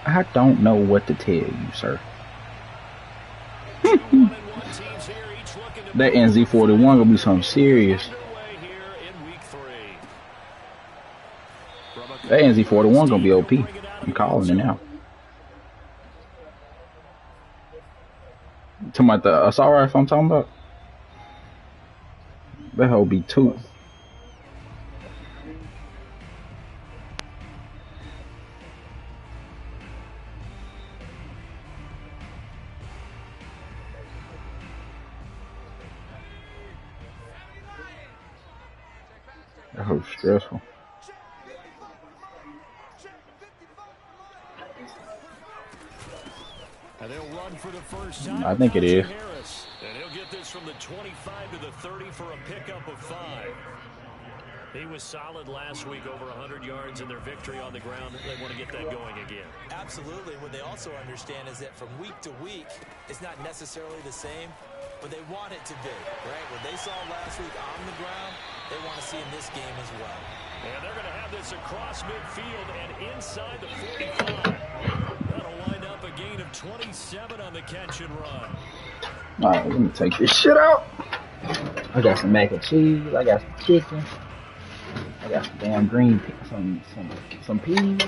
I don't know what to tell you, sir. That NZ41 gonna be something serious. That NZ41 gonna be OP. I'm calling it now. Talking about the assault rifle I'm talking about? That whole be two. That whole stressful. And they'll run for the first time. I think it is. And he'll get this from the 25 to the 30 for a pickup of 5. He was solid last week, over 100 yards in their victory on the ground. They want to get that going again. Absolutely. What they also understand is that from week to week, it's not necessarily the same, but they want it to be, right? What they saw last week on the ground, they want to see in this game as well. And they're going to have this across midfield and inside the 45. That'll wind up a gain of 27 on the catch and run. All right, let me take this shit out. I got some mac and cheese. I got some chicken. I got some damn green peas, some peas.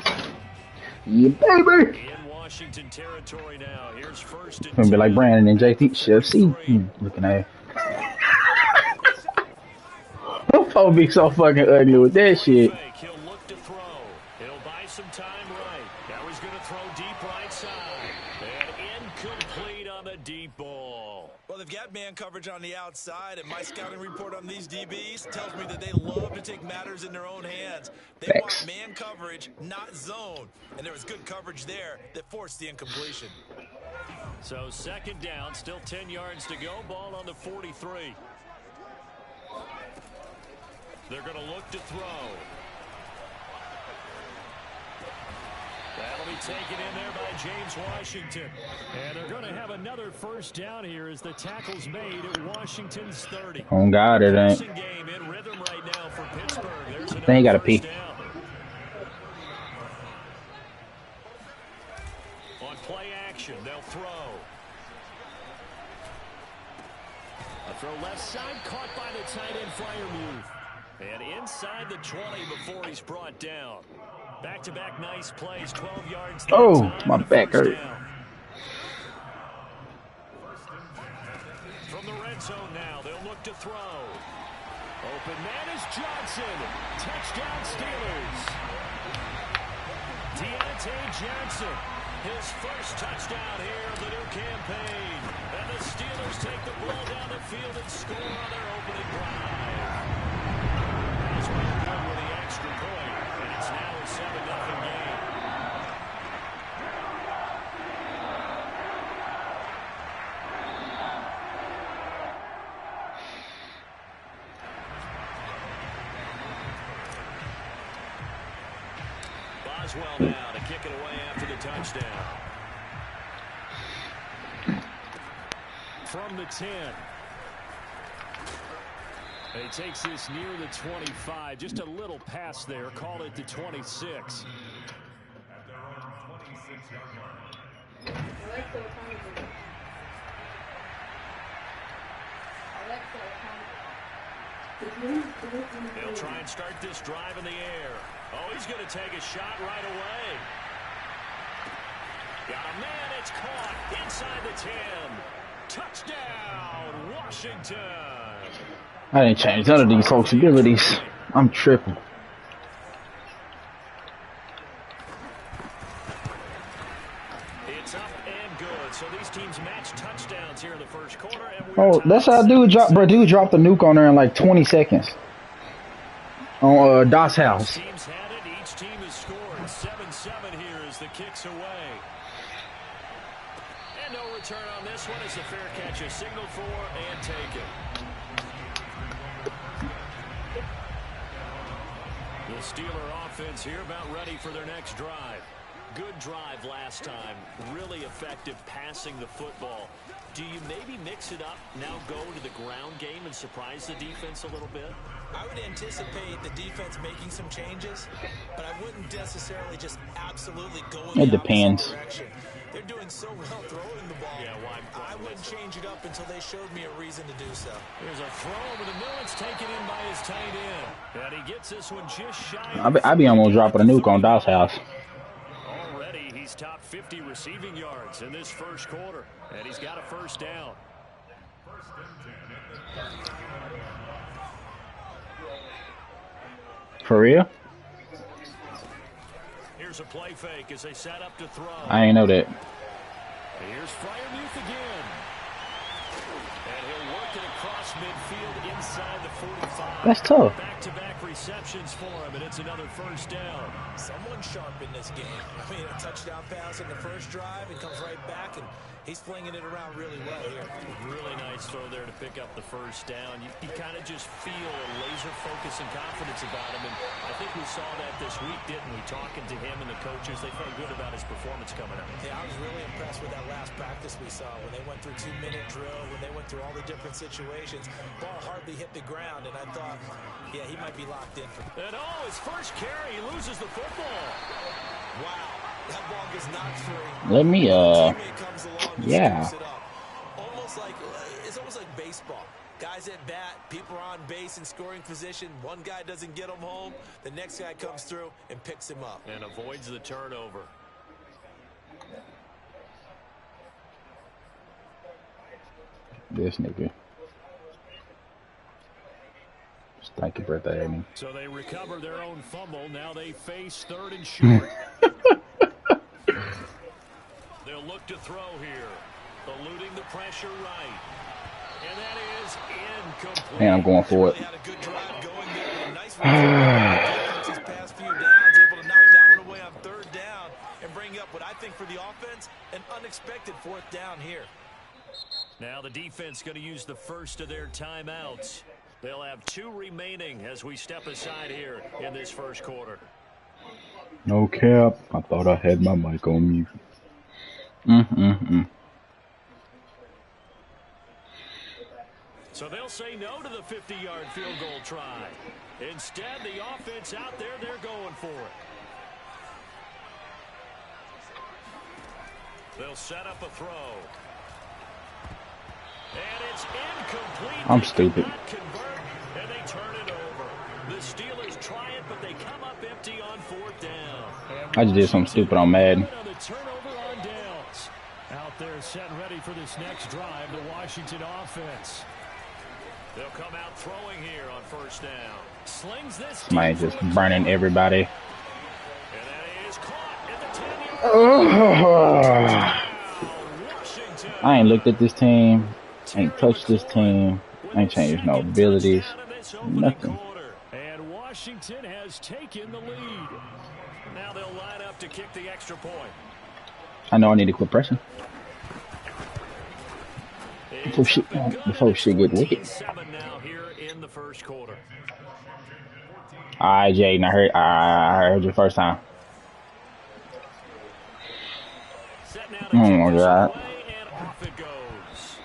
Yeah, baby. In Washington territory now. Here's first and 10. Gonna be like Brandon and JT. Chef C. Looking at it. I'm supposed to be so fucking ugly with that shit. He'll look to throw. He'll buy some time right. Now he's going to throw deep right side. And incomplete on the deep ball. Well, they've got man coverage on the outside, and my scouting report on these DBs tells me that they love to take matters in their own hands. They want man coverage, not zone. And there was good coverage there that forced the incompletion. So second down, still 10 yards to go. Ball on the 43. They're going to look to throw. That'll be taken in there by James Washington. And they're going to have another first down here as the tackle's made at Washington's 30. Oh, God, it ain't. Game in rhythm right now for Pittsburgh. They ain't got to pee. On play action, they'll throw. A throw left side, caught by the tight end Freiermuth. And inside the 20 before he's brought down. Back-to-back nice plays, 12 yards. Oh, my back hurt. From the red zone now, they'll look to throw. Open man is Johnson. Touchdown Steelers. Deontay Johnson, his first touchdown here of the new campaign. And the Steelers take the ball down the field and score on their opening drive. As well good with the extra point, and it's now a 7-0 game. Boswell now to kick it away after the touchdown. From the 10. And he takes this near the 25. Just a little pass there. Call it the 26. He'll try and start this drive in the air. Oh, he's going to take a shot right away. Got a man. It's caught inside the 10. Touchdown, Washington. I didn't change none of these folks' abilities. I'm tripping. It's up and good. So these teams match touchdowns here in the first quarter. Oh, that's how dude dropped. Bro, dude dropped the nuke on there in like 20 seconds. On Das House. Teams had it. Each team has scored 7-7 here as the kicks away. And no return on this one as the fair catch is signaled for and taken. The Steeler offense here about ready for their next drive. Good drive last time. Really effective passing the football. Do you maybe mix it up, now go to the ground game and surprise the defense a little bit? I would anticipate the defense making some changes, but I wouldn't necessarily just absolutely go in It the depends. opposite direction. They're doing so well throwing the ball. Yeah, well, I wouldn't change it up until they showed me a reason to do so. Here's a throw over the middle. It's taken in by his tight end. And he gets this one just shy. I be almost dropping a nuke on Daw's house. Already, he's top 50 receiving yards in this first quarter. And he's got a first down. For real? Here's a play fake as they set up to throw. I ain't know that. Here's Freiermuth again. And he'll work it across midfield inside the 45. That's tough. Back-to-back receptions for him, and it's another first down. Someone sharp in this game. I mean, a touchdown pass in the first drive and comes right back, and he's flinging it around really well here. Really nice throw there to pick up the first down. You kind of just feel a laser focus and confidence about him, and I think we saw that this week, didn't we? Talking to him and the coaches, they felt good about his performance coming up. Yeah, I was really impressed with that last practice we saw when they went through 2-minute drill, when they went through all the different situations. Ball hardly hit the ground, and I thought, yeah, he might be locked in. And his first carry, he loses the football. Wow, that ball gets knocked free. Let me, Teammate comes along and yeah. scoops it up. It's almost like baseball. Guys at bat, people are on base in scoring position. One guy doesn't get him home. The next guy comes through and picks him up. And avoids the turnover. This nigga. Just take a breath at me. So they recover their own fumble. Now they face third and short. They'll look to throw here. Eluding the pressure right. And that is incomplete. Man, I'm going for it. Really had a good drive going there. Nice these past few downs, able to knock that one away on third down and bring up what I think for the offense, an unexpected fourth down here. Now the defense going to use the first of their timeouts. They'll have 2 remaining as we step aside here in this first quarter. No cap. I thought I had my mic on mute. So they'll say no to the 50-yard field goal try. Instead, the offense out there, they're going for it. They'll set up a throw. And it's incomplete. I'm stupid. And they turn it over. The Steelers try it, but they come up empty on fourth down. I just did something stupid on Madden. On the turnover on downs. Out there set ready for this next drive, the Washington offense. They'll come out throwing here on first down. Slings this. Somebody just burning everybody. And that is caught at the 10-yard. I ain't looked at this team. Ain't touched this team. Ain't changed no abilities. Nothing. And Washington has taken the lead. Now they'll line up to kick the extra point. I know I need to quit pressing. Before shit get wicked. Now here in the first quarter. Alright, Jaden, I heard you first time. Oh my god. And off it goes.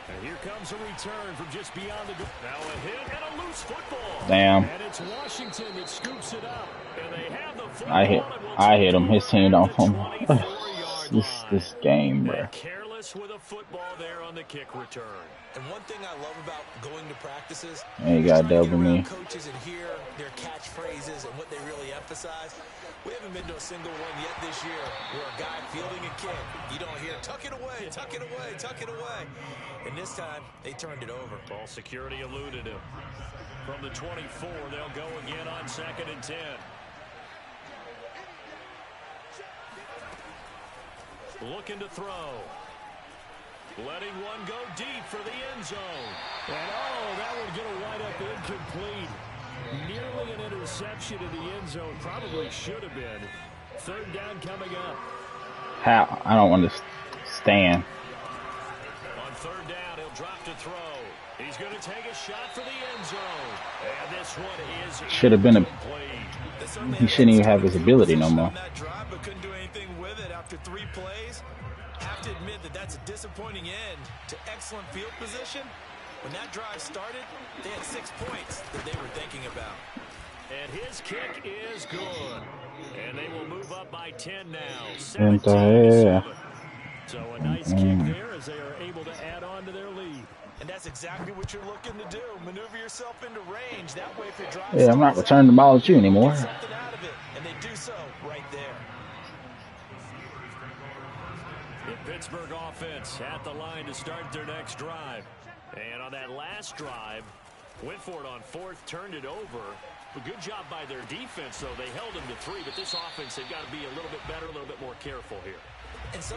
And here comes a return from just beyond the goal. Now a hit and a loose football. Damn. And it's Washington that scoops it up. And they have the football. I hit him. His team don't home. This game, bro. Careless with a football there on the kick return. And one thing I love about going to practices, Hey, you got double me. coaches and hear their catchphrases and what they really emphasize. We haven't been to a single one yet this year where a guy fielding a kick, you don't hear tuck it away, tuck it away, tuck it away. And this time they turned it over. Ball security eluded him. From the 24, they'll go again on 2nd and 10. Looking to throw. Letting one go deep for the end zone. And that would get a wide up incomplete. Nearly an interception in the end zone. Probably should have been. Third down coming up. How? I don't understand. On third down, he'll drop to throw. He's going to take a shot for the end zone. And this one is should have been a. He shouldn't even have his ability no more. That drive, but couldn't do anything with it after 3 plays. Have to admit that that's a disappointing end to excellent field position. When that drive started, they had 6 points that they were thinking about. And his kick is good. And they will move up by 10 now. 17-7. So a nice kick there as they are able to add on to their lead. And that's exactly what you're looking to do. Maneuver yourself into range. That way if your drive Yeah, I'm not returning the ball at you anymore. get something out of it. And they do so right there. The Pittsburgh offense at the line to start their next drive. And on that last drive, went for it on 4th, turned it over. A good job by their defense, though. They held them to 3, but this offense, they've got to be a little bit better, a little bit more careful here. And so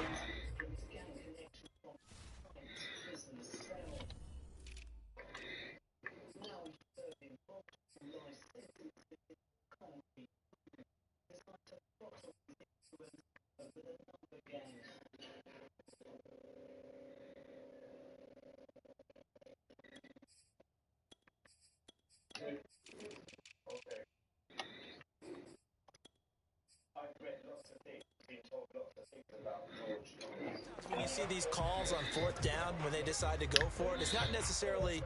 when you see these calls on 4th down, when they decide to go for it, it's not necessarily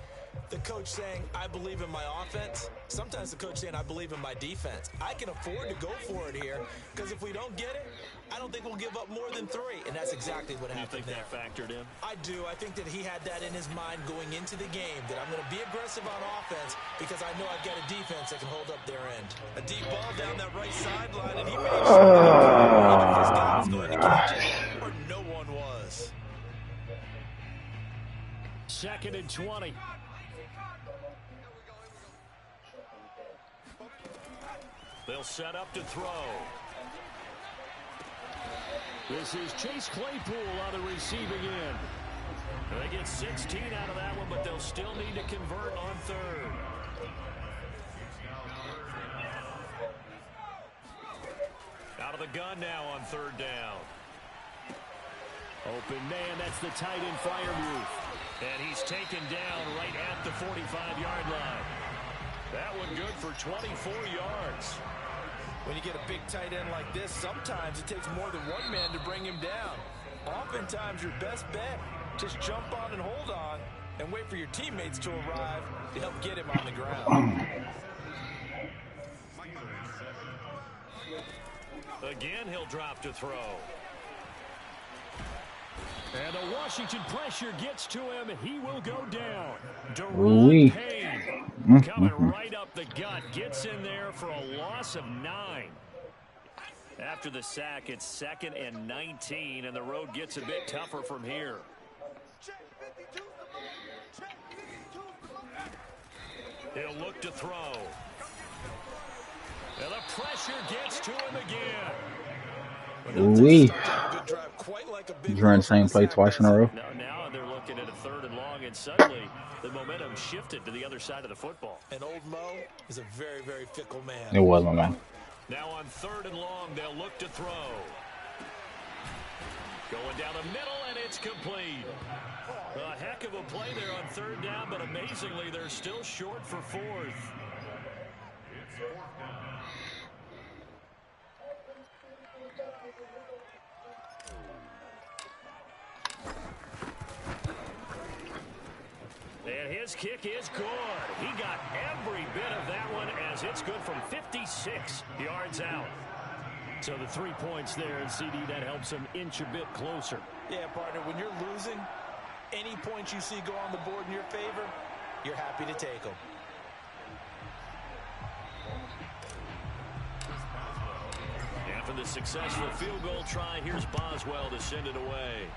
the coach saying, I believe in my offense. Sometimes the coach saying, I believe in my defense. I can afford to go for it here because if we don't get it, I don't think we'll give up more than 3. And that's exactly what happened there. You think that factored in? I do. I think that he had that in his mind going into the game, that I'm going to be aggressive on offense because I know I've got a defense that can hold up their end. A deep ball down that right sideline, and he made sure either his guy was going to catch it or no one was. 2nd and 20. They'll set up to throw. This is Chase Claypool on the receiving end. They get 16 out of that one, but they'll still need to convert on 3rd. Out of the gun now on 3rd down. Open man, that's the tight end Freiermuth. And he's taken down right at the 45-yard line. That one good for 24 yards. When you get a big tight end like this, sometimes it takes more than one man to bring him down. Oftentimes, your best bet, just jump on and hold on and wait for your teammates to arrive to help get him on the ground. Again, he'll drop to throw. And the Washington pressure gets to him. He will go down. Deron Payne coming right up the gut. Gets in there for a loss of 9. After the sack, it's 2nd and 19, and the road gets a bit tougher from here. He'll look to throw. And the pressure gets to him again. Ooh-wee. He's running the same play twice in a row. Now they're looking at a 3rd and long, and suddenly the momentum shifted to the other side of the football. And old Mo is a very, very fickle man. It wasn't, man. Now on 3rd and long, they'll look to throw. Going down the middle, and it's complete. A heck of a play there on 3rd down, but amazingly, they're still short for 4th. And his kick is good. He got every bit of that one as it's good from 56 yards out. So the 3 points there, and CD, that helps him inch a bit closer. Yeah, partner, when you're losing, any points you see go on the board in your favor, you're happy to take them. After the successful field goal try, here's Boswell to send it away.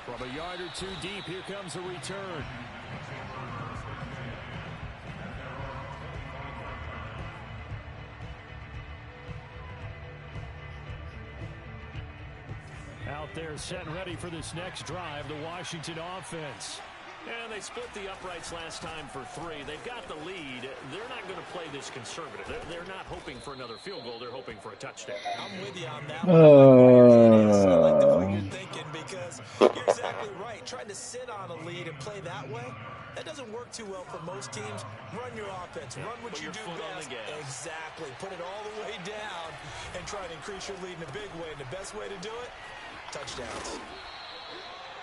From a yard or 2 deep, here comes a return. Out there set and ready for this next drive, the Washington offense. And they split the uprights last time for 3. They've got the lead. They're not going to play this conservative. They're not hoping for another field goal. They're hoping for a touchdown. I'm with you on that one. I like the way you're thinking because you're exactly right. Trying to sit on a lead and play that way, that doesn't work too well for most teams. Run your offense. Run what you do best. Exactly. Put it all the way down and try to increase your lead in a big way. And the best way to do it, touchdowns.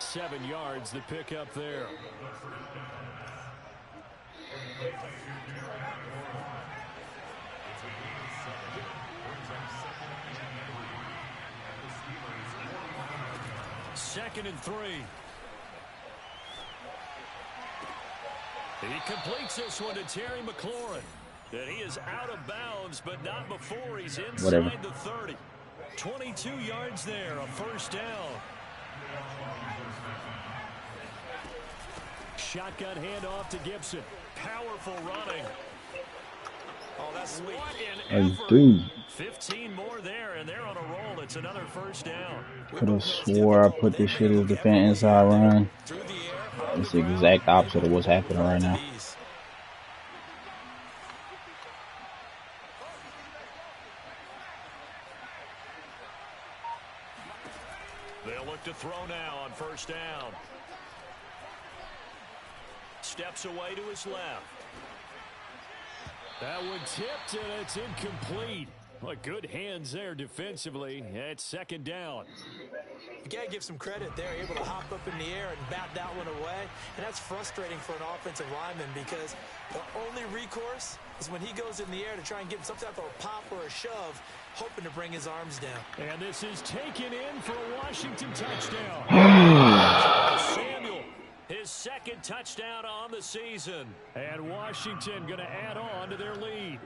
7 yards to pick up there. Second and 3. He completes this one to Terry McLaurin. And he is out of bounds, but not before he's inside the 30. 22 yards there, a first down. Shotgun handoff to Gibson. Powerful running. Oh, that's sweet. What an effort. 15 more there, and they're on a roll. It's another first down. Could have swore I put this shit as defense inside run. It's the exact opposite of what's happening right now. They'll look to throw now on first down. Steps away to his left. That one tipped, and it's incomplete. Well, good hands there defensively at second down. You got to give some credit. They're able to hop up in the air and bat that one away. And that's frustrating for an offensive lineman because the only recourse is when he goes in the air to try and get some type of a pop or a shove, hoping to bring his arms down. And this is taken in for a Washington touchdown. Samuel, his second touchdown on the season. And Washington going to add on to their lead.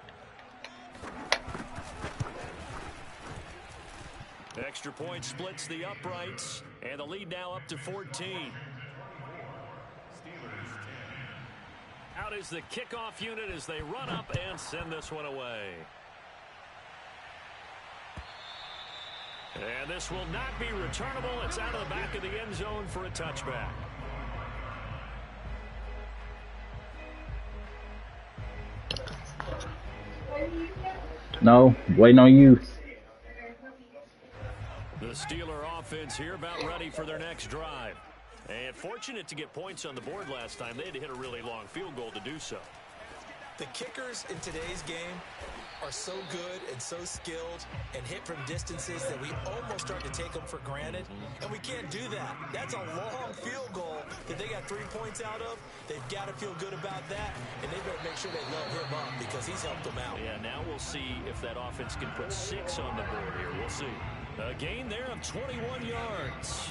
Extra point splits the uprights, and the lead now up to 14. Out is the kickoff unit as they run up and send this one away. And this will not be returnable. It's out of the back of the end zone for a touchback. No, waiting on you. The Steeler offense here about ready for their next drive. And fortunate to get points on the board last time. They had to hit a really long field goal to do so. The kickers in today's game are so good and so skilled and hit from distances that we almost start to take them for granted. And we can't do that. That's a long field goal that they got 3 points out of. They've got to feel good about that. And they better make sure they load him up because he's helped them out. Yeah, now we'll see if that offense can put 6 on the board here. We'll see. A gain there of 21 yards.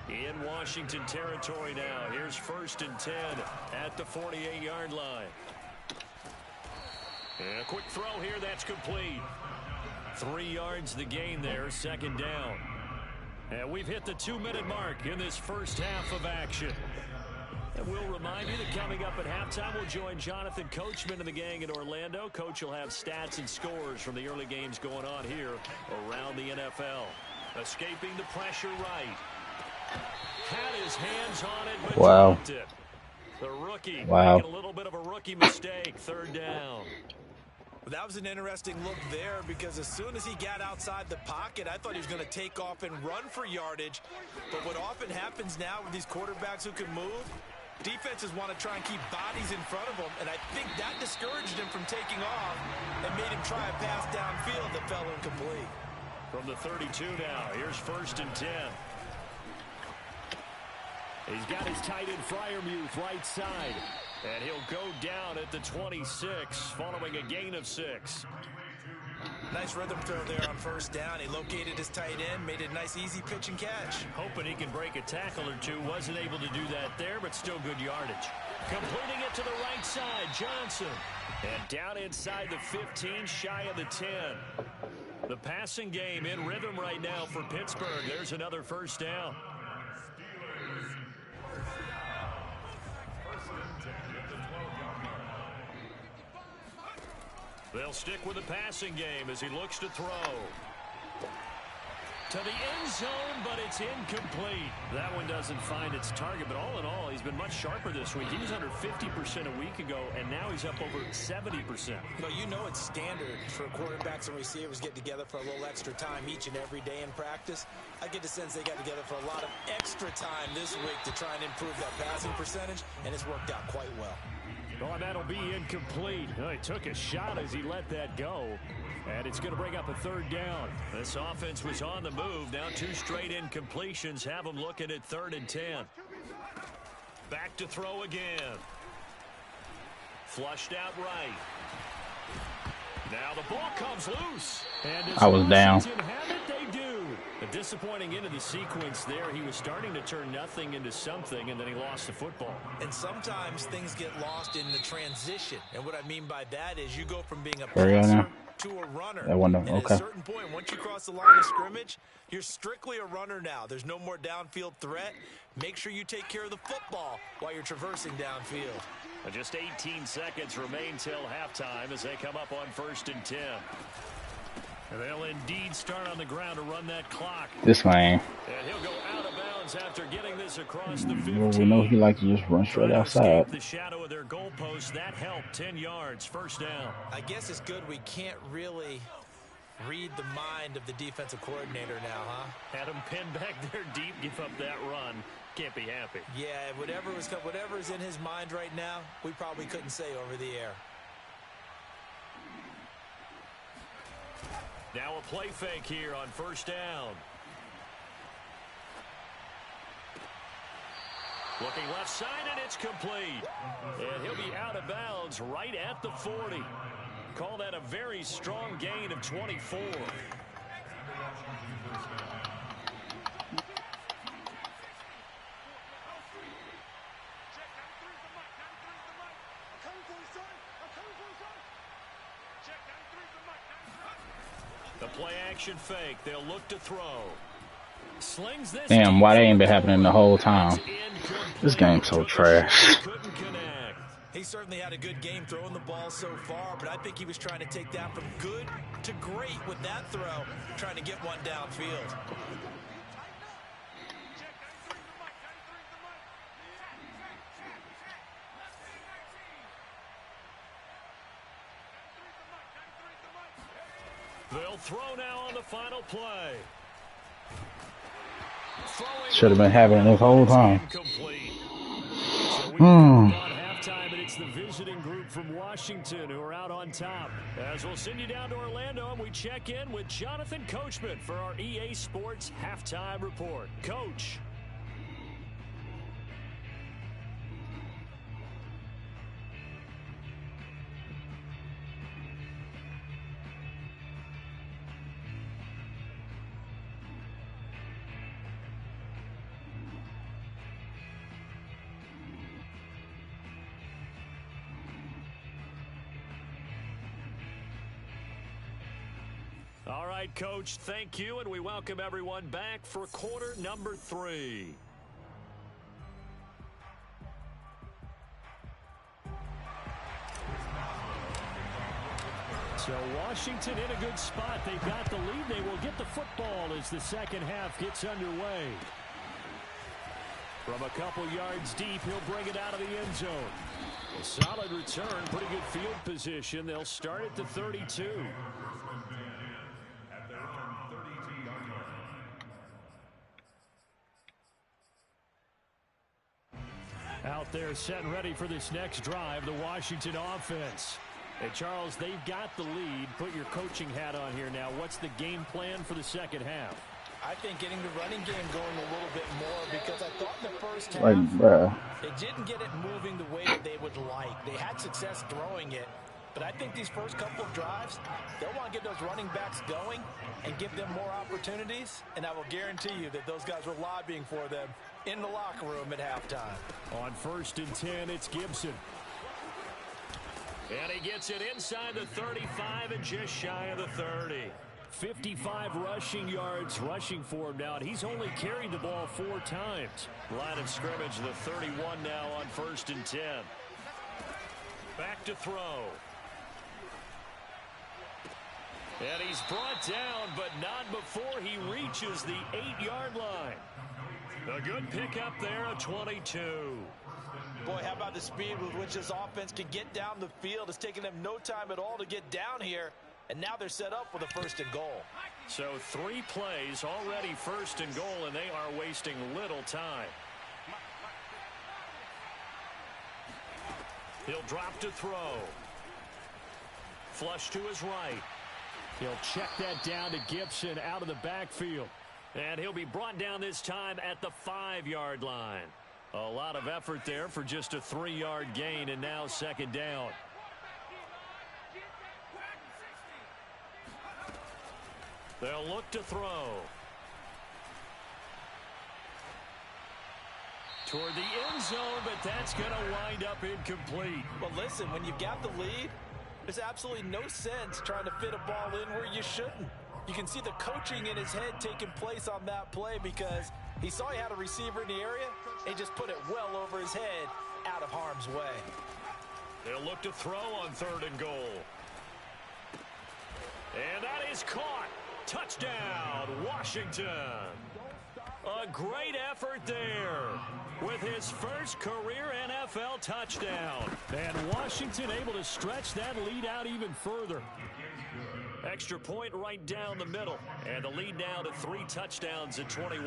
In Washington territory now. Here's 1st and 10 at the 48-yard line. And a quick throw here, that's complete. 3 yards the gain there, second down. And we've hit the 2-minute mark in this first half of action. And we'll remind you that coming up at halftime, we'll join Jonathan Coachman and the gang in Orlando. Coach will have stats and scores from the early games going on here around the NFL. Escaping the pressure right. Had his hands on it, but dropped it. The rookie making a little bit of a rookie mistake, 3rd down. Well, that was an interesting look there because as soon as he got outside the pocket, I thought he was going to take off and run for yardage. But what often happens now with these quarterbacks who can move, defenses want to try and keep bodies in front of them, and I think that discouraged him from taking off and made him try a pass downfield that fell incomplete. From the 32 now, here's 1st and 10. He's got his tight end Freiermuth right side. And he'll go down at the 26 following a gain of 6. Nice rhythm throw there on 1st down. He located his tight end, made a nice easy pitch and catch. Hoping he can break a tackle or two. Wasn't able to do that there, but still good yardage. Completing it to the right side, Johnson. And down inside the 15, shy of the 10. The passing game in rhythm right now for Pittsburgh. There's another 1st down. They'll stick with the passing game as he looks to throw. To the end zone, but it's incomplete. That one doesn't find its target, but all in all, he's been much sharper this week. He was under 50% a week ago, and now he's up over 70%. Well, you know it's standard for quarterbacks and receivers get together for a little extra time each and every day in practice. I get the sense they got together for a lot of extra time this week to try and improve that passing percentage, and it's worked out quite well. Oh, that'll be incomplete. He took a shot as he let that go. And it's going to bring up a third down. This offense was on the move. Now 2 straight incompletions have them looking at 3rd and 10. Back to throw again. Flushed out right. Now the ball comes loose. And I was down. Have it, they do. A disappointing end of the sequence there. He was starting to turn nothing into something, and then he lost the football. And sometimes things get lost in the transition. And what I mean by that is you go from being a passer to a runner. And at a certain point, once you cross the line of scrimmage, you're strictly a runner now. There's no more downfield threat. Make sure you take care of the football while you're traversing downfield. And just 18 seconds remain till halftime as they come up on 1st and 10. And they'll indeed start on the ground to run that clock. This man. And he'll go out of bounds after getting this across the 15. Well, we know he likes to just run straight outside. The shadow of their goalpost, that helped. 10 yards, 1st down. I guess it's good we can't really read the mind of the defensive coordinator now, huh? Had him pinned back there deep, give up that run. Can't be happy. Yeah, whatever's in his mind right now, we probably couldn't say over the air. Now a play fake here on 1st down. Looking left side, and it's complete. And he'll be out of bounds right at the 40. Call that a very strong gain of 24. The play action fake. They'll look to throw. Slings this. Damn, why they ain't been happening the whole time? This game's so trash. He certainly had a good game throwing the ball so far, but I think he was trying to take that from good to great with that throw, trying to get one downfield. They'll throw now on the final play. Should have been happening this whole time. Halftime, and it's the visiting group from Washington who are out on top. As we'll send you down to Orlando, and we check in with Jonathan Coachman for our EA Sports Halftime Report. Coach. All right, Coach, thank you, and we welcome everyone back for quarter number 3. So Washington in a good spot. They've got the lead. They will get the football as the second half gets underway. From a couple yards deep, he'll bring it out of the end zone. A solid return, pretty good field position. They'll start at the 32. Out there set and ready for this next drive, the Washington offense. Hey, Charles, they've got the lead. Put your coaching hat on here now. What's the game plan for the second half? I think getting the running game going a little bit more, because I thought in the first half they didn't get it moving the way that they would like. They had success throwing it, but I think these first couple of drives, they'll want to get those running backs going and give them more opportunities, and I will guarantee you that those guys were lobbying for them in the locker room at halftime. On 1st and 10, it's Gibson. And he gets it inside the 35 and just shy of the 30. 55 rushing yards rushing for him now, and he's only carried the ball 4 times. Line of scrimmage, the 31 now on 1st and 10. Back to throw. And he's brought down, but not before he reaches the 8-yard line. A good pickup there, a 22. Boy, how about the speed with which this offense can get down the field? It's taken them no time at all to get down here, and now they're set up with a 1st and goal. So 3 plays already 1st and goal, and they are wasting little time. He'll drop to throw. Flush to his right. He'll check that down to Gibson out of the backfield. And he'll be brought down this time at the 5-yard line. A lot of effort there for just a 3-yard gain, and now 2nd down. They'll look to throw. Toward the end zone, but that's going to wind up incomplete. Well, listen, when you've got the lead, there's absolutely no sense trying to fit a ball in where you shouldn't. You can see the coaching in his head taking place on that play because he saw he had a receiver in the area, and he just put it well over his head out of harm's way. They'll look to throw on 3rd and goal. And that is caught. Touchdown, Washington. A great effort there with his first career NFL touchdown. And Washington able to stretch that lead out even further. Extra point right down the middle. And the lead now to 3 touchdowns at 21.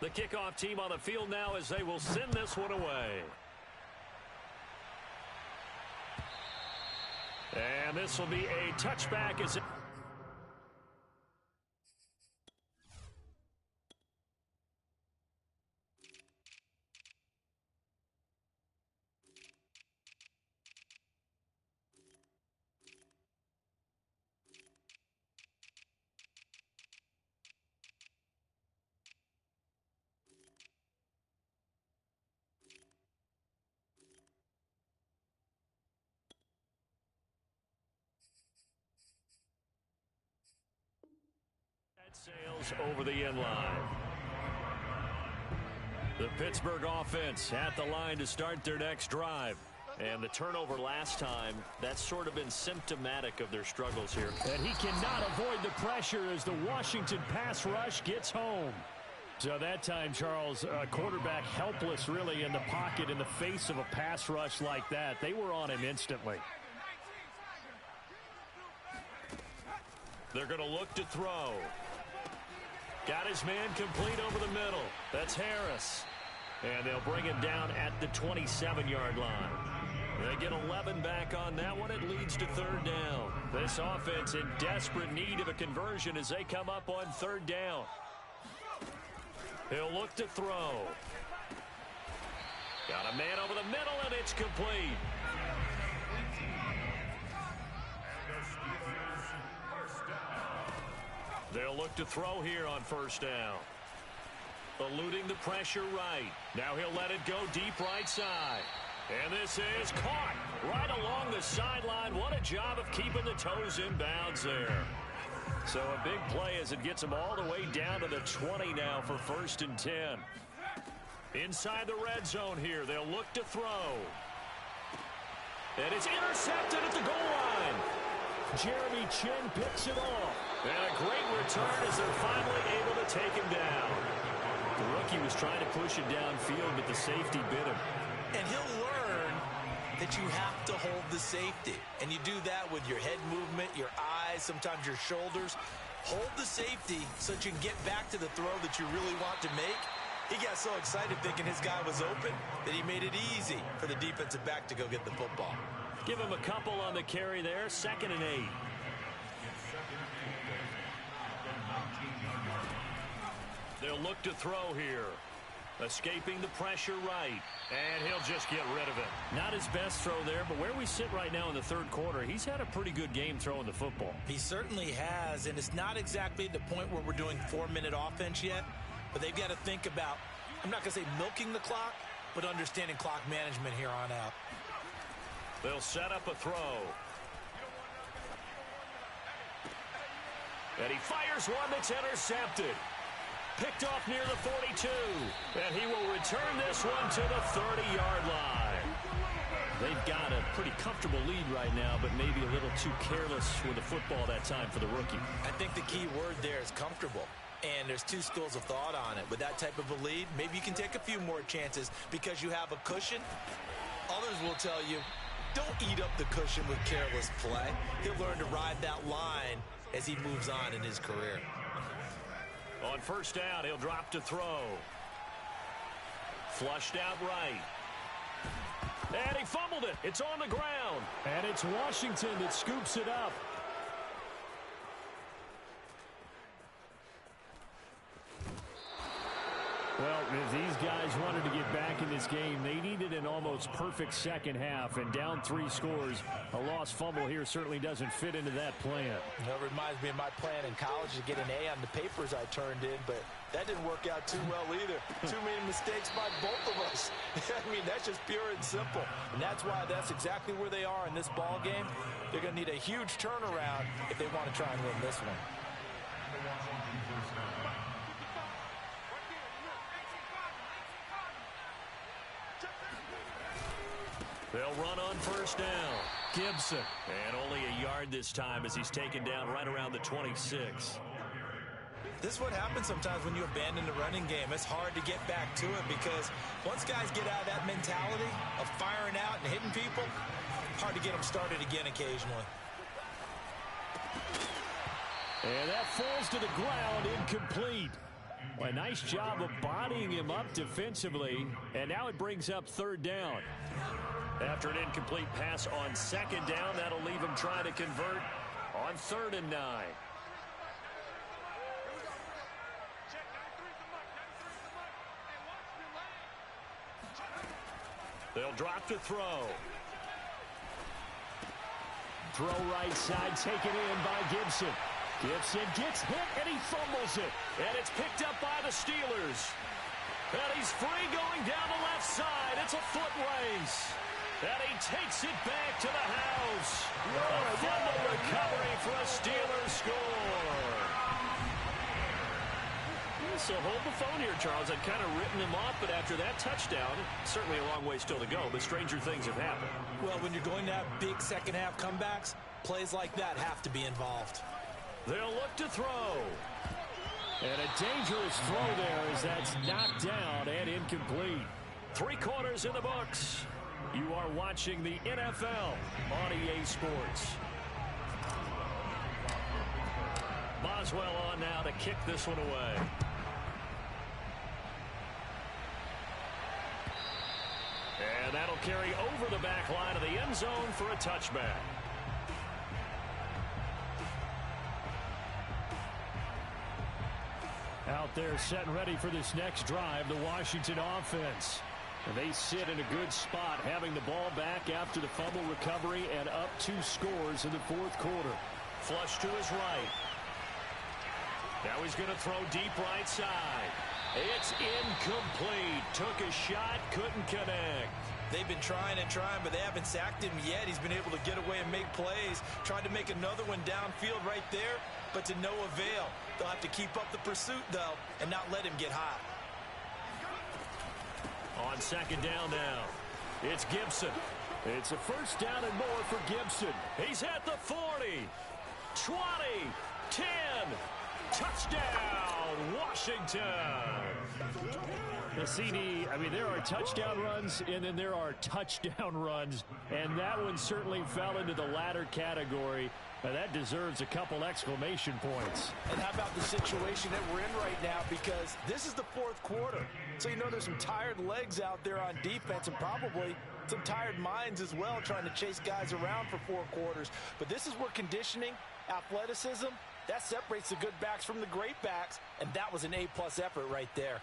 The kickoff team on the field now as they will send this one away. And this will be a touchback as it... sails over the end line. The Pittsburgh offense at the line to start their next drive. And the turnover last time, that's sort of been symptomatic of their struggles here. And he cannot avoid the pressure as the Washington pass rush gets home. So that time, Charles, quarterback helpless really in the pocket in the face of a pass rush like that. They were on him instantly. They're going to look to throw. Got his man complete over the middle. That's Harris. And they'll bring him down at the 27-yard line. They get 11 back on that one. It leads to 3rd down. This offense in desperate need of a conversion as they come up on 3rd down. He'll look to throw. Got a man over the middle, and it's complete. They'll look to throw here on 1st down. Eluding the pressure right. Now he'll let it go deep right side. And this is caught right along the sideline. What a job of keeping the toes in bounds there. So a big play as it gets them all the way down to the 20 now for 1st and 10. Inside the red zone here. They'll look to throw. And it's intercepted at the goal line. Jeremy Chin picks it off. And a great return as they're finally able to take him down. The rookie was trying to push it downfield, but the safety bit him. And he'll learn that you have to hold the safety. And you do that with your head movement, your eyes, sometimes your shoulders. Hold the safety so that you can get back to the throw that you really want to make. He got so excited thinking his guy was open that he made it easy for the defensive back to go get the football. Give him a couple on the carry there. 2nd and 8. They'll look to throw here. Escaping the pressure right. And he'll just get rid of it. Not his best throw there, but where we sit right now in the 3rd quarter, he's had a pretty good game throwing the football. He certainly has, and it's not exactly at the point where we're doing 4-minute offense yet, but they've got to think about, I'm not going to say milking the clock, but understanding clock management here on out. They'll set up a throw. And he fires one that's intercepted. Picked off near the 42. And he will return this one to the 30-yard line. They've got a pretty comfortable lead right now, but maybe a little too careless with the football that time for the rookie. I think the key word there is comfortable. And there's two schools of thought on it. With that type of a lead, maybe you can take a few more chances because you have a cushion. Others will tell you, don't eat up the cushion with careless play. He'll learn to ride that line as he moves on in his career. On first down, he'll drop to throw. Flushed out right. And he fumbled it. It's on the ground. And it's Washington that scoops it up. Well, if these guys wanted to get back in this game, they needed an almost perfect second half, and down 3 scores. A lost fumble here certainly doesn't fit into that plan. It reminds me of my plan in college to get an A on the papers I turned in, but that didn't work out too well either. Too many mistakes by both of us. I mean, that's just pure and simple. And that's why that's exactly where they are in this ball game. They're going to need a huge turnaround if they want to try and win this one. They'll run on first down. Gibson. And only a yard this time as he's taken down right around the 26. This is what happens sometimes when you abandon the running game. It's hard to get back to it because once guys get out of that mentality of firing out and hitting people, hard to get them started again occasionally. And that falls to the ground, incomplete. Well, a nice job of bodying him up defensively, and now it brings up third down. After an incomplete pass on second down, that'll leave him trying to convert on 3rd and 9. They'll drop to throw. Throw right side, taken in by Gibson. Gibson gets hit, and he fumbles it. And it's picked up by the Steelers. And he's free going down the left side. It's a foot race. And he takes it back to the house. A fumble recovery for a Steelers score. So hold the phone here, Charles. I'd kind of written him off, but after that touchdown, certainly a long way still to go, but stranger things have happened. Well, when you're going to have big second-half comebacks, plays like that have to be involved. They'll look to throw. And a dangerous throw there as that's knocked down and incomplete. 3 quarters in the books. You are watching the NFL on EA Sports. Boswell on now to kick this one away. And that'll carry over the back line of the end zone for a touchback. Out there set and ready for this next drive, the Washington offense. And they sit in a good spot, having the ball back after the fumble recovery and up 2 scores in the 4th quarter. Flush to his right. Now he's going to throw deep right side. It's incomplete. Took a shot, couldn't connect. They've been trying and trying, but they haven't sacked him yet. He's been able to get away and make plays. Tried to make another one downfield right there, but to no avail. They'll have to keep up the pursuit, though, and not let him get hot. On second down now, it's Gibson. It's a first down and more for Gibson. He's at the 40, 20, 10. Touchdown, Washington. The CD, I mean, there are touchdown runs, and then there are touchdown runs, and that one certainly fell into the latter category. Now, that deserves a couple exclamation points. And how about the situation that we're in right now, because this is the 4th quarter. So you know there's some tired legs out there on defense and probably some tired minds as well trying to chase guys around for 4 quarters. But this is where conditioning, athleticism, that separates the good backs from the great backs, and that was an A-plus effort right there.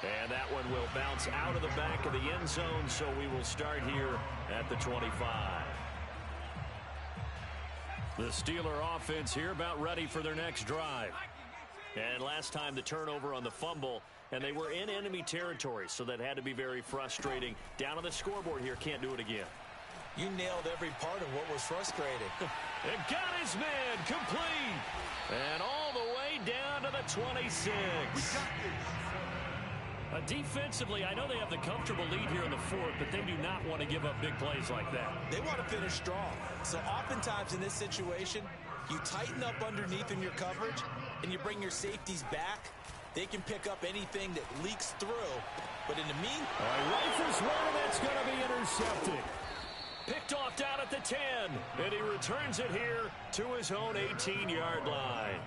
And that one will bounce out of the back of the end zone, so we will start here at the 25. The Steeler offense here about ready for their next drive. And last time the turnover on the fumble, and they were in enemy territory, so that had to be very frustrating. Down on the scoreboard here, can't do it again. You nailed every part of what was frustrating. And got his man complete. And all the way down to to the 26. Defensively, I know they have the comfortable lead here in the fourth, but they do not want to give up big plays like that. They want to finish strong. So oftentimes in this situation, you tighten up underneath in your coverage, and you bring your safeties back. They can pick up anything that leaks through. But in the meantime, rifles one, and that's going to be intercepted. Picked off down at the 10, and he returns it here to his own 18-yard line.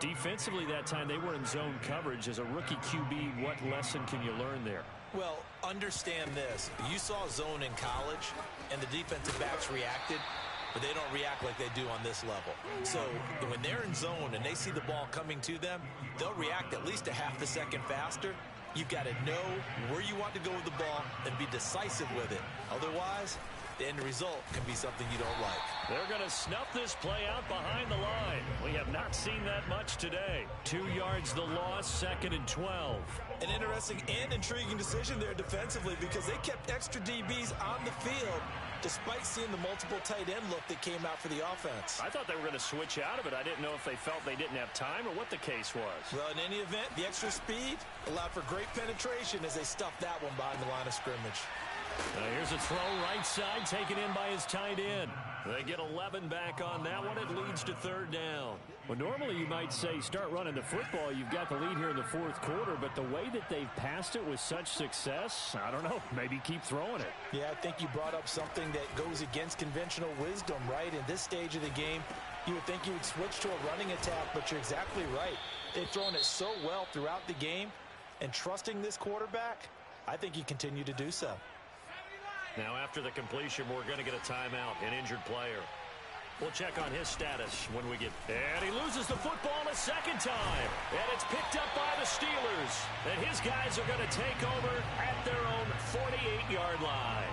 Defensively that time, they were in zone coverage. As a rookie QB, what lesson can you learn there? Well, understand this. You saw zone in college, and the defensive backs reacted, but they don't react like they do on this level. So when they're in zone and they see the ball coming to them, they'll react at least a half a second faster. You've got to know where you want to go with the ball and be decisive with it. Otherwise, the end result can be something you don't like. They're going to snuff this play out behind the line. We have not seen that much today. 2 yards the loss, 2nd and 12. An interesting and intriguing decision there defensively because they kept extra DBs on the field despite seeing the multiple tight end look that came out for the offense. I thought they were going to switch out of it. I didn't know if they felt they didn't have time or what the case was. Well, in any event, the extra speed allowed for great penetration as they stuffed that one behind the line of scrimmage. Here's a throw right side taken in by his tight end. They get 11 back on that one. It leads to 3rd down. Well, normally you might say start running the football. You've got the lead here in the 4th quarter, but the way that they've passed it with such success, I don't know, maybe keep throwing it. Yeah, I think you brought up something that goes against conventional wisdom, right? In this stage of the game, you would think you would switch to a running attack, but you're exactly right. They've thrown it so well throughout the game, and trusting this quarterback, I think you continue to do so. Now after the completion, we're going to get a timeout, an injured player. We'll check on his status when we get... And he loses the football a second time. And it's picked up by the Steelers. And his guys are going to take over at their own 48-yard line.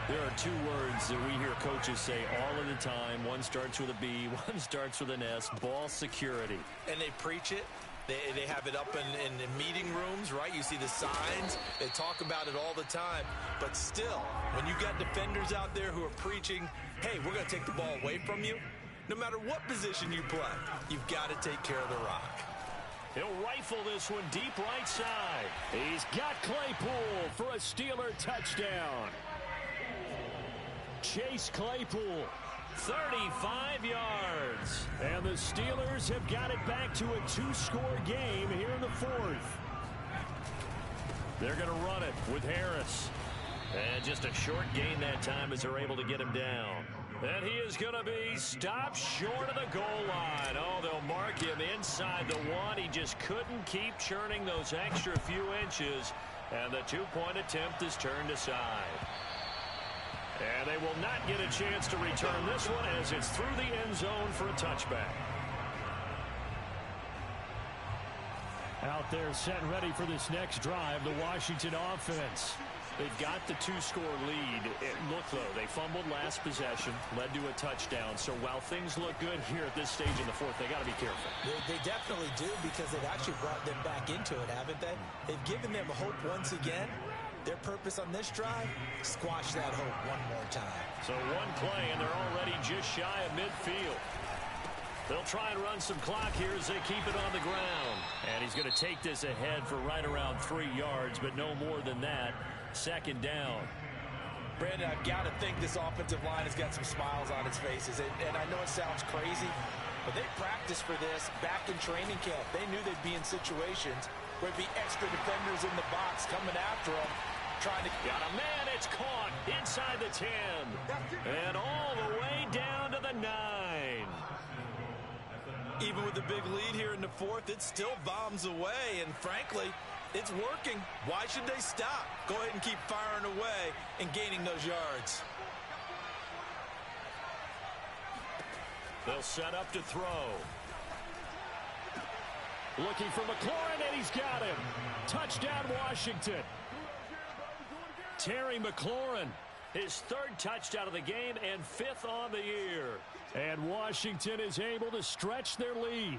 There are 2 words that we hear coaches say all of the time. One starts with a B, one starts with an S, ball security. And they preach it. They have it up in meeting rooms, right? You see the signs. They talk about it all the time. But still, when you got defenders out there who are preaching, hey, we're going to take the ball away from you, no matter what position you play, you've got to take care of the rock. He'll rifle this one deep right side. He's got Claypool for a Steeler touchdown. Chase Claypool. 35 yards. And the Steelers have got it back to a 2-score game here in the 4th. They're going to run it with Harris. And just a short gain that time as they're able to get him down. And he is going to be stopped short of the goal line. Oh, they'll mark him inside the 1. He just couldn't keep churning those extra few inches. And the 2-point attempt is turned aside. And they will not get a chance to return this one as it's through the end zone for a touchback. Out there set and ready for this next drive, the Washington offense. They've got the 2-score lead. It looked, though, they fumbled last possession, led to a touchdown. So while things look good here at this stage in the 4th, they got to be careful. They definitely do because they've actually brought them back into it, haven't they? They've given them hope once again. Their purpose on this drive, squash that hope one more time. So one play, and they're already just shy of midfield. They'll try and run some clock here as they keep it on the ground. And he's going to take this ahead for right around 3 yards, but no more than that. 2nd down. Brandon, I've got to think this offensive line has got some smiles on its faces. And I know it sounds crazy, but they practiced for this back in training camp. They knew they'd be in situations where there'd be extra defenders in the box coming after them. Trying to... Got a man, it's caught inside the 10. And all the way down to the 9. Even with the big lead here in the 4th, it still bombs away. And frankly, it's working. Why should they stop? Go ahead and keep firing away and gaining those yards. They'll set up to throw. Looking for McLaurin, and he's got him. Touchdown, Washington. Terry McLaurin, his 3rd touchdown of the game and 5th on the year. And Washington is able to stretch their lead.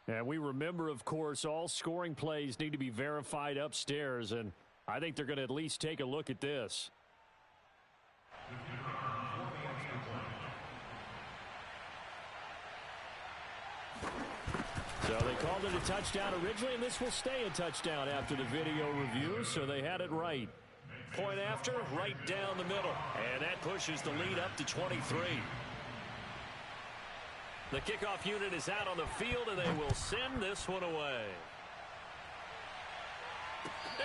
And we remember, of course, all scoring plays need to be verified upstairs, and I think they're going to at least take a look at this. So called it a touchdown originally, and this will stay a touchdown after the video review, so they had it right. Point after, right down the middle. And that pushes the lead up to 23. The kickoff unit is out on the field, and they will send this one away.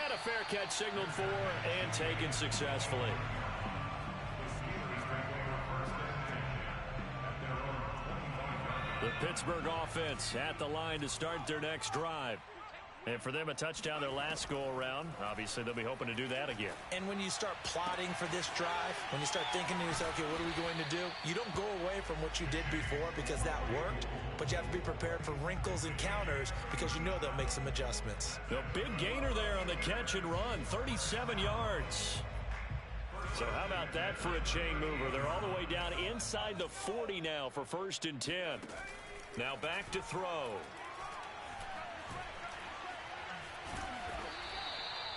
And a fair catch signaled for and taken successfully. The Pittsburgh offense at the line to start their next drive. And for them, a touchdown their last go-around. Obviously, they'll be hoping to do that again. And when you start plotting for this drive, when you start thinking to yourself, okay, what are we going to do? You don't go away from what you did before because that worked, but you have to be prepared for wrinkles and counters because you know they'll make some adjustments. The big gainer there on the catch and run, 37 yards. So how about that for a chain mover? They're all the way down inside the 40 now for 1st and 10. Now back to throw.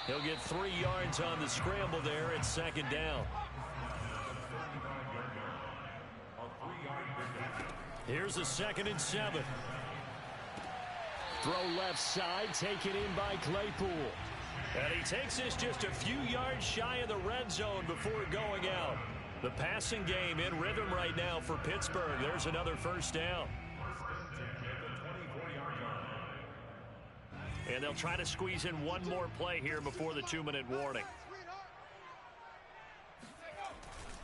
He'll get 3 yards on the scramble there at 2nd down. Here's a 2nd and 7. Throw left side, taken in by Claypool. And he takes this just a few yards shy of the red zone before going out. The passing game in rhythm right now for Pittsburgh. There's another 1st down. And they'll try to squeeze in one more play here before the 2-minute warning.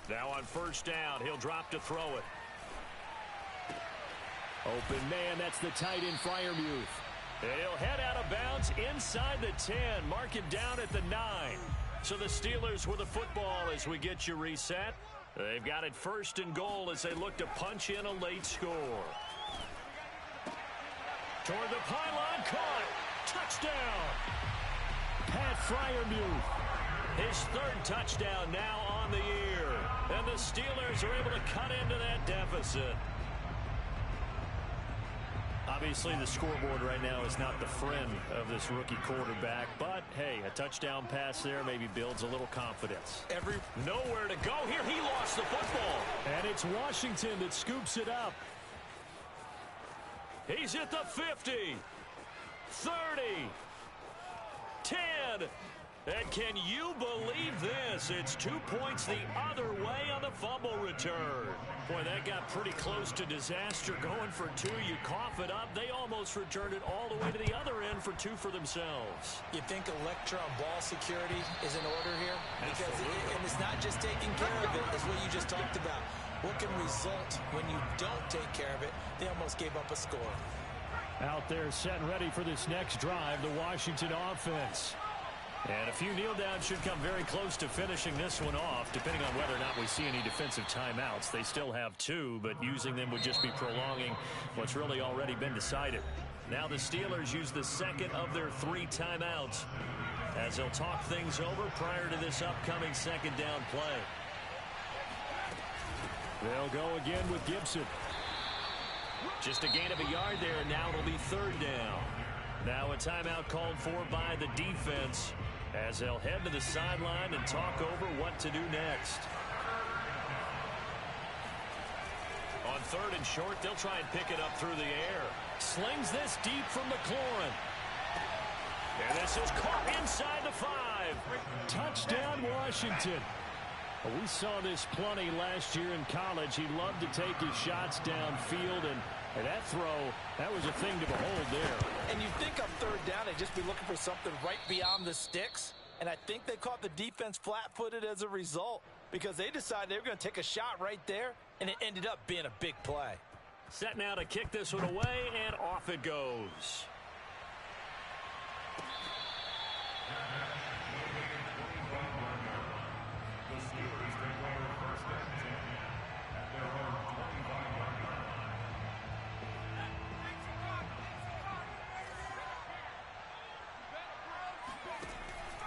Now on 1st down, he'll drop to throw it. Open man, that's the tight end Freiermuth. And he'll head out of bounds inside the 10. Mark him down at the 9. So the Steelers with the football as we get you reset. They've got it 1st and goal as they look to punch in a late score. Toward the pylon, caught. Touchdown. Pat Freiermuth. His 3rd touchdown now on the year. And the Steelers are able to cut into that deficit. Obviously, the scoreboard right now is not the friend of this rookie quarterback. But, hey, a touchdown pass there maybe builds a little confidence. Nowhere to go here. He lost the football. And it's Washington that scoops it up. He's at the 50. 30. 10. And can you believe this? It's 2 points the other way on the fumble return. Boy, that got pretty close to disaster. Going for 2, you cough it up. They almost returned it all the way to the other end for 2 for themselves. You think Electron ball security is in order here? Because and it's not just taking care of it, it's what you just talked about. What can result when you don't take care of it? They almost gave up a score. Out there set and ready for this next drive, the Washington offense. And a few kneel downs should come very close to finishing this one off, depending on whether or not we see any defensive timeouts. They still have 2, but using them would just be prolonging what's really already been decided. Now the Steelers use the 2nd of their 3 timeouts as they'll talk things over prior to this upcoming 2nd down play. They'll go again with Gibson. Just a gain of a yard there, and now it'll be 3rd down. Now a timeout called for by the defense as they'll head to the sideline and talk over what to do next. On 3rd and short, they'll try and pick it up through the air. Slings this deep from McLaurin. And this is caught inside the 5. Touchdown, Washington. We saw this plenty last year in college. He loved to take his shots downfield, and that throw, that was a thing to behold there. And you think on 3rd down, they'd just be looking for something right beyond the sticks. And I think they caught the defense flat-footed as a result because they decided they were going to take a shot right there, and it ended up being a big play. Set now to kick this one away, and off it goes.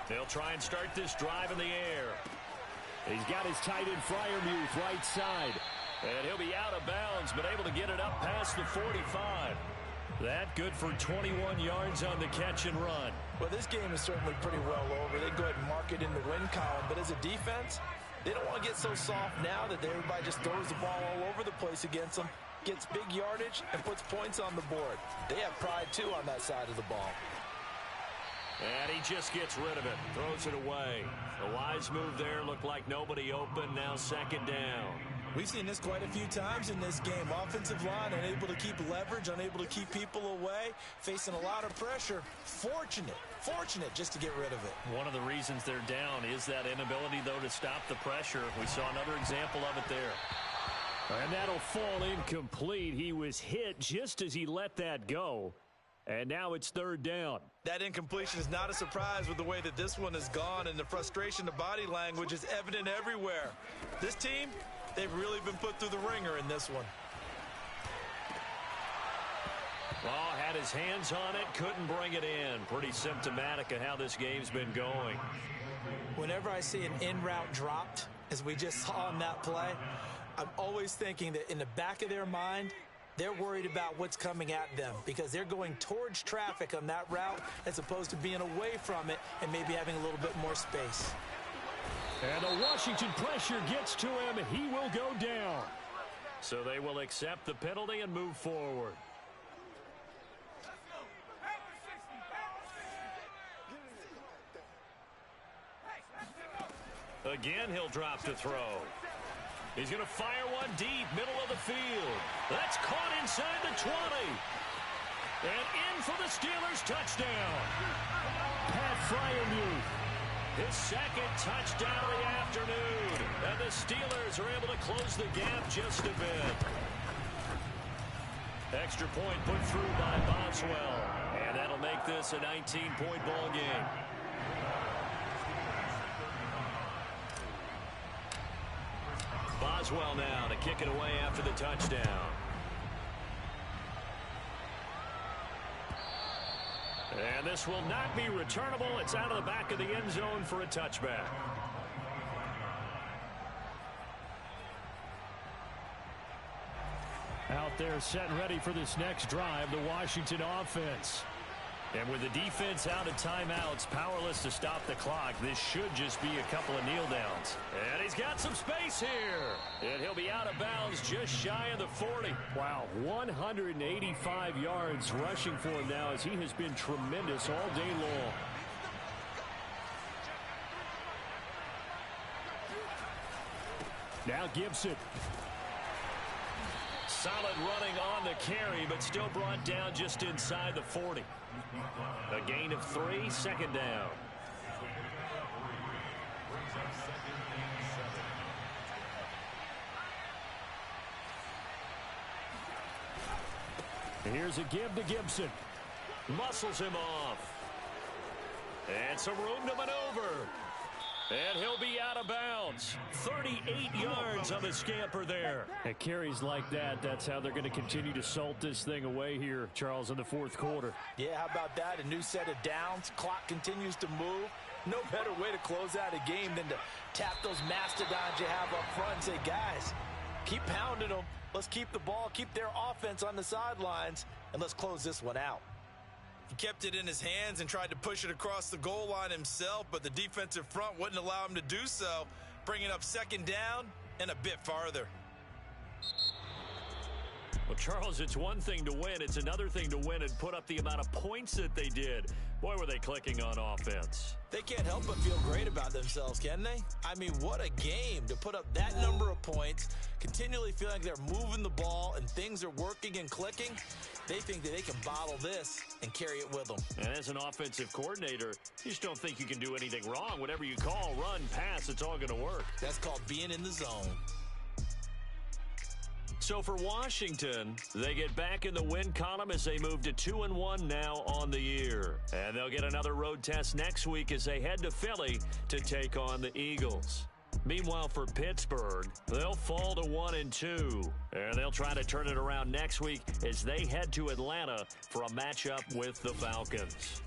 They'll try and start this drive in the air. He's got his tight end Freiermuth right side. And he'll be out of bounds, but able to get it up past the 45. That good for 21 yards on the catch and run. Well, this game is certainly pretty well over. They go ahead and mark it in the win column. But as a defense, they don't want to get so soft now that everybody just throws the ball all over the place against them. gets big yardage, and puts points on the board. They have pride, too, on that side of the ball. And he just gets rid of it, throws it away. A wise move there, looked like nobody open, now second down. We've seen this quite a few times in this game. Offensive line unable to keep leverage, unable to keep people away, facing a lot of pressure. Fortunate just to get rid of it. One of the reasons they're down is that inability, though, to stop the pressure. We saw another example of it there. And that'll fall incomplete. He was hit just as he let that go. And now it's third down. That incompletion is not a surprise with the way that this one has gone, and the frustration, the body language is evident everywhere. This team, they've really been put through the ringer in this one. Oh, had his hands on it, couldn't bring it in. Pretty symptomatic of how this game's been going. Whenever I see an in-route dropped, as we just saw on that play, I'm always thinking that in the back of their mind, they're worried about what's coming at them because they're going towards traffic on that route as opposed to being away from it and maybe having a little bit more space. And the Washington pressure gets to him. He will go down. So they will accept the penalty and move forward. Again, he'll drop to throw. He's going to fire one deep, middle of the field. That's caught inside the 20. And in for the Steelers touchdown. Pat Fryermuth, his second touchdown of the afternoon. And the Steelers are able to close the gap just a bit. Extra point put through by Boswell. And that'll make this a 19-point ball game. Boswell now to kick it away after the touchdown. And this will not be returnable. It's out of the back of the end zone for a touchback. Out there set and ready for this next drive, the Washington offense. And with the defense out of timeouts, powerless to stop the clock, this should just be a couple of kneel downs. And he's got some space here. And he'll be out of bounds just shy of the 40. Wow, 185 yards rushing for him now as he has been tremendous all day long. Now Gibson. Solid running on the carry, but still brought down just inside the 40. A gain of 3, second down. Here's a give to Gibson. Muscles him off. And some room to maneuver. And he'll be out of bounds. 38 yards on the scamper there. At carries like that, that's how they're going to continue to salt this thing away here, Charles, in the fourth quarter. Yeah, how about that? A new set of downs. Clock continues to move. No better way to close out a game than to tap those mastodons you have up front and say, guys, keep pounding them. Let's keep the ball, keep their offense on the sidelines, and let's close this one out. He kept it in his hands and tried to push it across the goal line himself, but the defensive front wouldn't allow him to do so, bringing up second down and a bit farther. Well, Charles, it's one thing to win. It's another thing to win and put up the amount of points that they did. Boy, were they clicking on offense. They can't help but feel great about themselves, can they? I mean, what a game to put up that number of points, continually feeling like they're moving the ball and things are working and clicking. They think that they can bottle this and carry it with them. And as an offensive coordinator, you just don't think you can do anything wrong. Whatever you call, run, pass, it's all going to work. That's called being in the zone. So for Washington, they get back in the win column as they move to 2-1 now on the year. And they'll get another road test next week as they head to Philly to take on the Eagles. Meanwhile, for Pittsburgh, they'll fall to 1-2. And they'll try to turn it around next week as they head to Atlanta for a matchup with the Falcons.